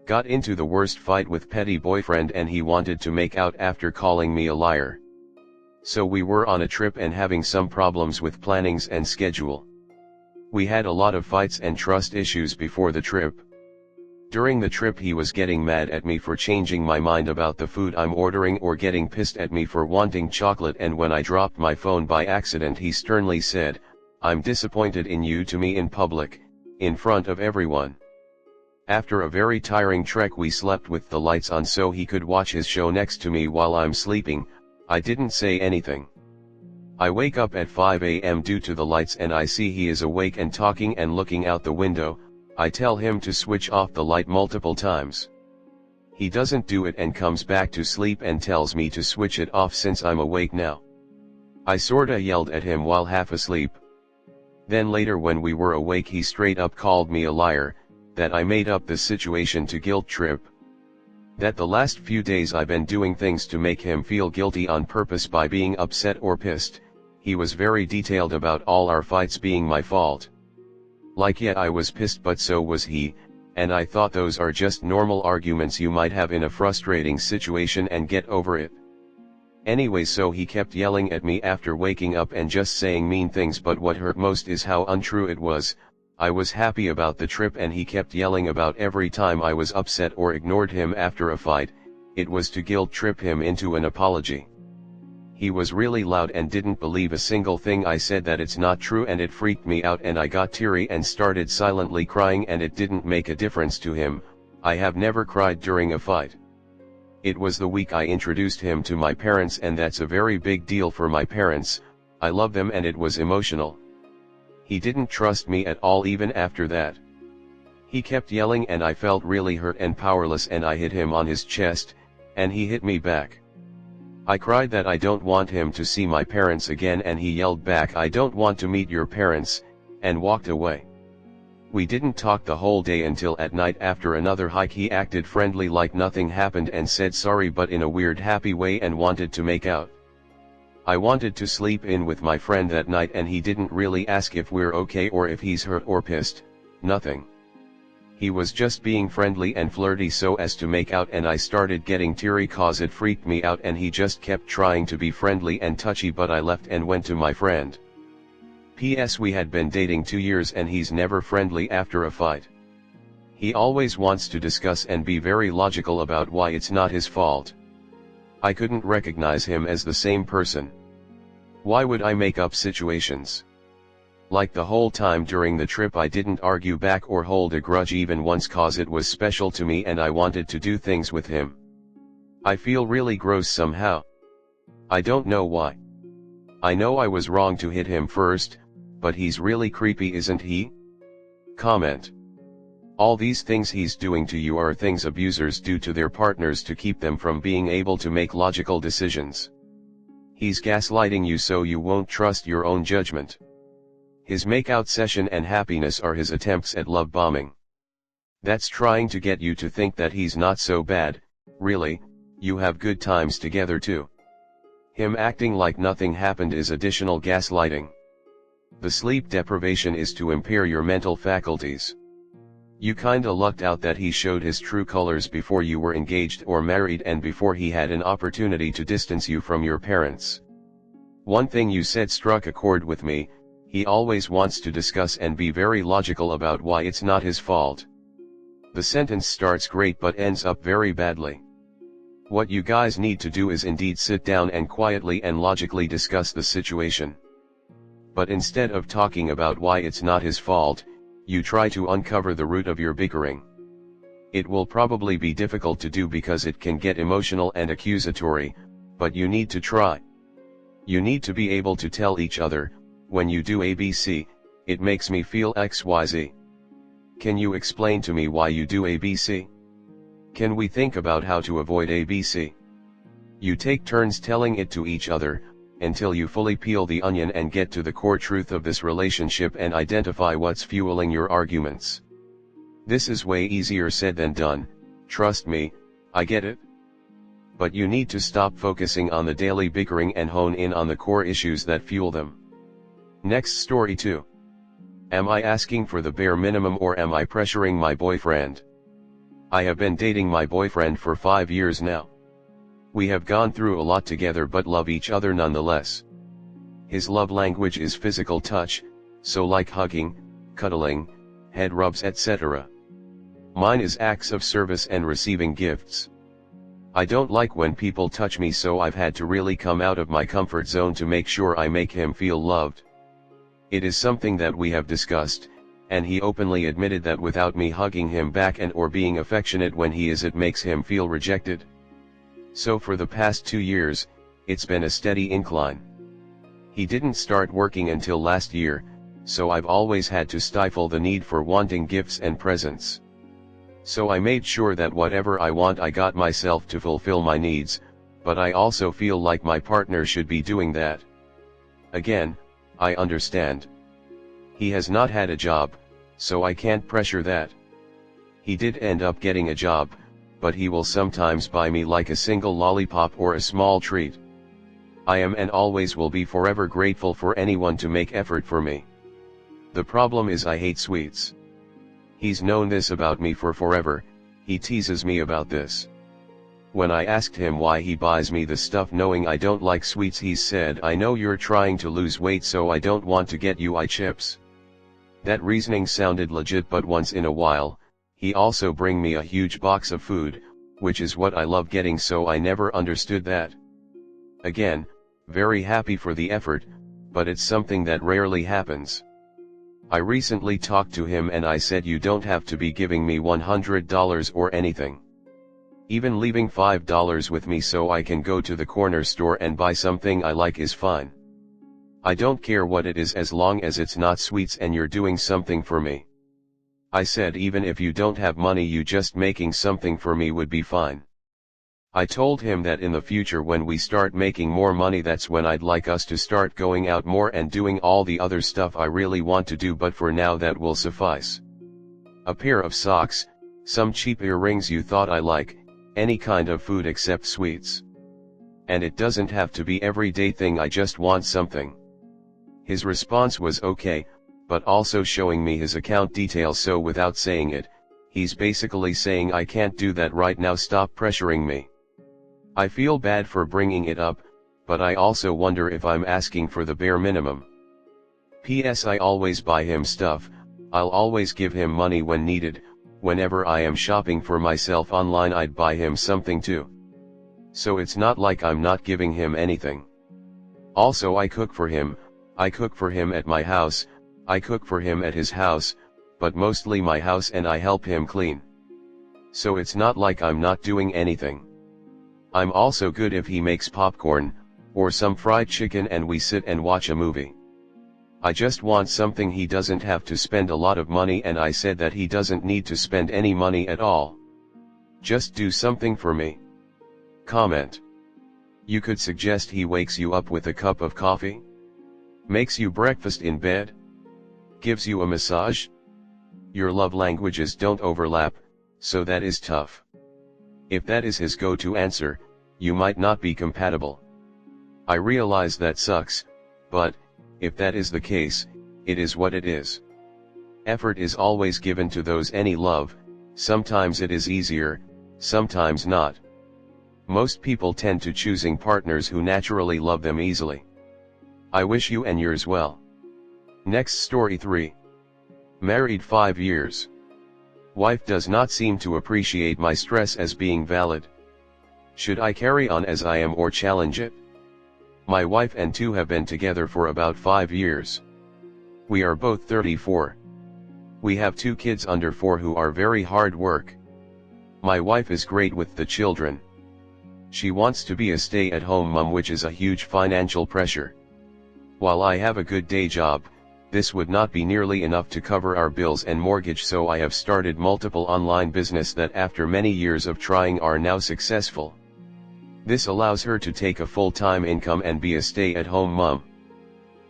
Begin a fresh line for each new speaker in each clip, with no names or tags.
Got into the worst fight with petty boyfriend and he wanted to make out after calling me a liar. So we were on a trip and having some problems with plannings and schedule. We had a lot of fights and trust issues before the trip. During the trip he was getting mad at me for changing my mind about the food I'm ordering or getting pissed at me for wanting chocolate, and when I dropped my phone by accident he sternly said, "I'm disappointed in you," to me in public, in front of everyone. After a very tiring trek we slept with the lights on so he could watch his show next to me while I'm sleeping. I didn't say anything. I wake up at 5 a.m. due to the lights and I see he is awake and talking and looking out the window. I tell him to switch off the light multiple times. He doesn't do it and comes back to sleep and tells me to switch it off since I'm awake now. I sorta yelled at him while half asleep. Then later when we were awake he straight up called me a liar, that I made up this situation to guilt trip. That the last few days I've been doing things to make him feel guilty on purpose by being upset or pissed. He was very detailed about all our fights being my fault. Like, yeah, I was pissed but so was he, and I thought those are just normal arguments you might have in a frustrating situation and get over it. Anyway, so he kept yelling at me after waking up and just saying mean things, but what hurt most is how untrue it was. I was happy about the trip and he kept yelling about every time I was upset or ignored him after a fight. It was to guilt trip him into an apology. He was really loud and didn't believe a single thing I said, that it's not true, and it freaked me out and I got teary and started silently crying, and it didn't make a difference to him. I have never cried during a fight. It was the week I introduced him to my parents and that's a very big deal for my parents. I love them and it was emotional. He didn't trust me at all even after that. He kept yelling and I felt really hurt and powerless, and I hit him on his chest, and he hit me back. I cried that I don't want him to see my parents again, and he yelled back, "I don't want to meet your parents," and walked away. We didn't talk the whole day until at night after another hike he acted friendly like nothing happened and said sorry but in a weird happy way and wanted to make out. I wanted to sleep in with my friend that night and he didn't really ask if we're okay or if he's hurt or pissed, nothing. He was just being friendly and flirty so as to make out, and I started getting teary cause it freaked me out, and he just kept trying to be friendly and touchy, but I left and went to my friend. P.S. We had been dating 2 years and he's never friendly after a fight. He always wants to discuss and be very logical about why it's not his fault. I couldn't recognize him as the same person. Why would I make up situations? Like the whole time during the trip I didn't argue back or hold a grudge even once, cause it was special to me and I wanted to do things with him. I feel really gross somehow. I don't know why. I know I was wrong to hit him first, but he's really creepy, isn't he? Comment. All these things he's doing to you are things abusers do to their partners to keep them from being able to make logical decisions. He's gaslighting you so you won't trust your own judgment. His makeout session and happiness are his attempts at love bombing. That's trying to get you to think that he's not so bad. Really, you have good times together too. Him acting like nothing happened is additional gaslighting. The sleep deprivation is to impair your mental faculties. You kinda lucked out that he showed his true colors before you were engaged or married and before he had an opportunity to distance you from your parents. One thing you said struck a chord with me: he always wants to discuss and be very logical about why it's not his fault. The sentence starts great but ends up very badly. What you guys need to do is indeed sit down and quietly and logically discuss the situation. But instead of talking about why it's not his fault, you try to uncover the root of your bickering. It will probably be difficult to do because it can get emotional and accusatory, but you need to try. You need to be able to tell each other, when you do ABC, it makes me feel XYZ. Can you explain to me why you do ABC? Can we think about how to avoid ABC? You take turns telling it to each other, until you fully peel the onion and get to the core truth of this relationship and identify what's fueling your arguments. This is way easier said than done, trust me, I get it. But you need to stop focusing on the daily bickering and hone in on the core issues that fuel them. Next story 2. Am I asking for the bare minimum or am I pressuring my boyfriend? I have been dating my boyfriend for 5 years now. We have gone through a lot together but love each other nonetheless. His love language is physical touch, so like hugging, cuddling, head rubs etc. Mine is acts of service and receiving gifts. I don't like when people touch me, so I've had to really come out of my comfort zone to make sure I make him feel loved. It is something that we have discussed, and he openly admitted that without me hugging him back and or being affectionate when he is, it makes him feel rejected. So for the past 2 years, it's been a steady incline. He didn't start working until last year, so I've always had to stifle the need for wanting gifts and presents. So I made sure that whatever I want I got myself to fulfill my needs, but I also feel like my partner should be doing that. Again, I understand. He has not had a job, so I can't pressure that. He did end up getting a job, but he will sometimes buy me like a single lollipop or a small treat. I am and always will be forever grateful for anyone to make effort for me. The problem is I hate sweets. He's known this about me for forever. He teases me about this. When I asked him why he buys me the stuff knowing I don't like sweets, he said, "I know you're trying to lose weight, so I don't want to get you chips." That reasoning sounded legit, but once in a while, he also bring me a huge box of food, which is what I love getting, so I never understood that. Again, very happy for the effort, but it's something that rarely happens. I recently talked to him and I said, you don't have to be giving me $100 or anything. Even leaving $5 with me so I can go to the corner store and buy something I like is fine. I don't care what it is as long as it's not sweets and you're doing something for me. I said even if you don't have money, you just making something for me would be fine. I told him that in the future when we start making more money, that's when I'd like us to start going out more and doing all the other stuff I really want to do, but for now that will suffice. A pair of socks, some cheap earrings you thought I like, any kind of food except sweets. And it doesn't have to be everyday thing, I just want something. His response was okay, but also showing me his account details, so without saying it, he's basically saying I can't do that right now, stop pressuring me. I feel bad for bringing it up, but I also wonder if I'm asking for the bare minimum. P.S. I always buy him stuff. I'll always give him money when needed. Whenever I am shopping for myself online, I'd buy him something too. So it's not like I'm not giving him anything. Also, I cook for him. I cook for him at my house, I cook for him at his house, but mostly my house, and I help him clean. So it's not like I'm not doing anything. I'm also good if he makes popcorn, or some fried chicken and we sit and watch a movie. I just want something he doesn't have to spend a lot of money, and I said that he doesn't need to spend any money at all. Just do something for me. Comment. You could suggest he wakes you up with a cup of coffee? Makes you breakfast in bed? Gives you a massage? Your love languages don't overlap, so that is tough. If that is his go-to answer, you might not be compatible. I realize that sucks, but, if that is the case, it is what it is. Effort is always given to those any love, sometimes it is easier, sometimes not. Most people tend to choosing partners who naturally love them easily. I wish you and yours well. Next story 3. Married 5 years. Wife does not seem to appreciate my stress as being valid. Should I carry on as I am or challenge it? My wife and two have been together for about 5 years. We are both 34. We have 2 kids under 4 who are very hard work. My wife is great with the children. She wants to be a stay-at-home mom, which is a huge financial pressure. While I have a good day job, this would not be nearly enough to cover our bills and mortgage, so I have started multiple online business that after many years of trying are now successful. This allows her to take a full-time income and be a stay-at-home mom.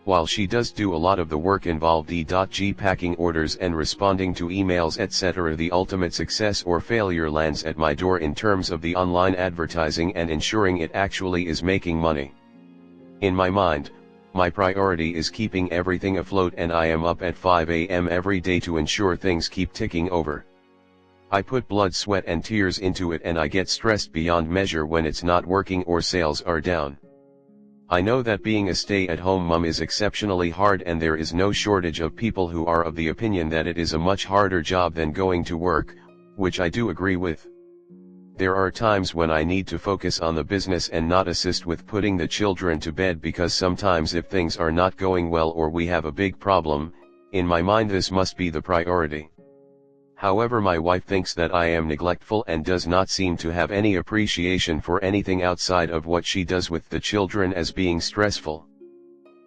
While she does do a lot of the work involved, e.g. packing orders and responding to emails etc., the ultimate success or failure lands at my door in terms of the online advertising and ensuring it actually is making money. In my mind, my priority is keeping everything afloat, and I am up at 5 a.m. every day to ensure things keep ticking over. I put blood, sweat and tears into it, and I get stressed beyond measure when it's not working or sales are down. I know that being a stay-at-home mom is exceptionally hard, and there is no shortage of people who are of the opinion that it is a much harder job than going to work, which I do agree with. There are times when I need to focus on the business and not assist with putting the children to bed, because sometimes if things are not going well or we have a big problem, in my mind this must be the priority. However, my wife thinks that I am neglectful and does not seem to have any appreciation for anything outside of what she does with the children as being stressful.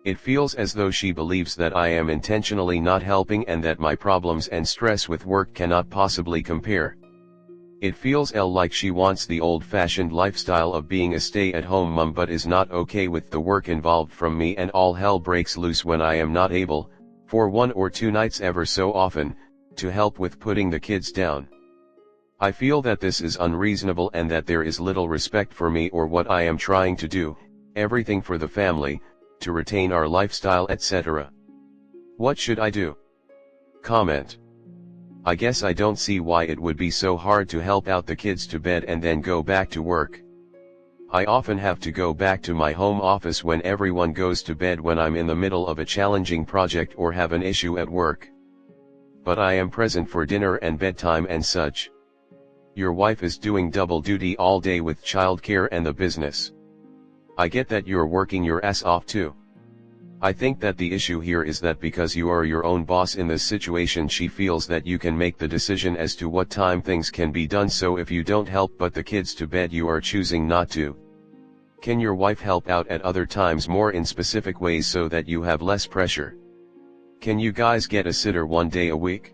It feels as though she believes that I am intentionally not helping and that my problems and stress with work cannot possibly compare. It feels like she wants the old-fashioned lifestyle of being a stay-at-home mom but is not okay with the work involved from me, and all hell breaks loose when I am not able, for 1 or 2 nights ever so often, to help with putting the kids down. I feel that this is unreasonable and that there is little respect for me or what I am trying to do, everything for the family, to retain our lifestyle, etc. What should I do? Comment. I guess I don't see why it would be so hard to help out the kids to bed and then go back to work. I often have to go back to my home office when everyone goes to bed when I'm in the middle of a challenging project or have an issue at work. But I am present for dinner and bedtime and such. Your wife is doing double duty all day with childcare and the business. I get that you're working your ass off too. I think that the issue here is that because you are your own boss in this situation, she feels that you can make the decision as to what time things can be done, so if you don't help put the kids to bed, you are choosing not to. Can your wife help out at other times more in specific ways so that you have less pressure? Can you guys get a sitter 1 day a week?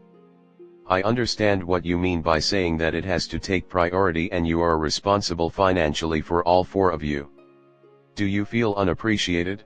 I understand what you mean by saying that it has to take priority and you are responsible financially for all 4 of you. Do you feel unappreciated?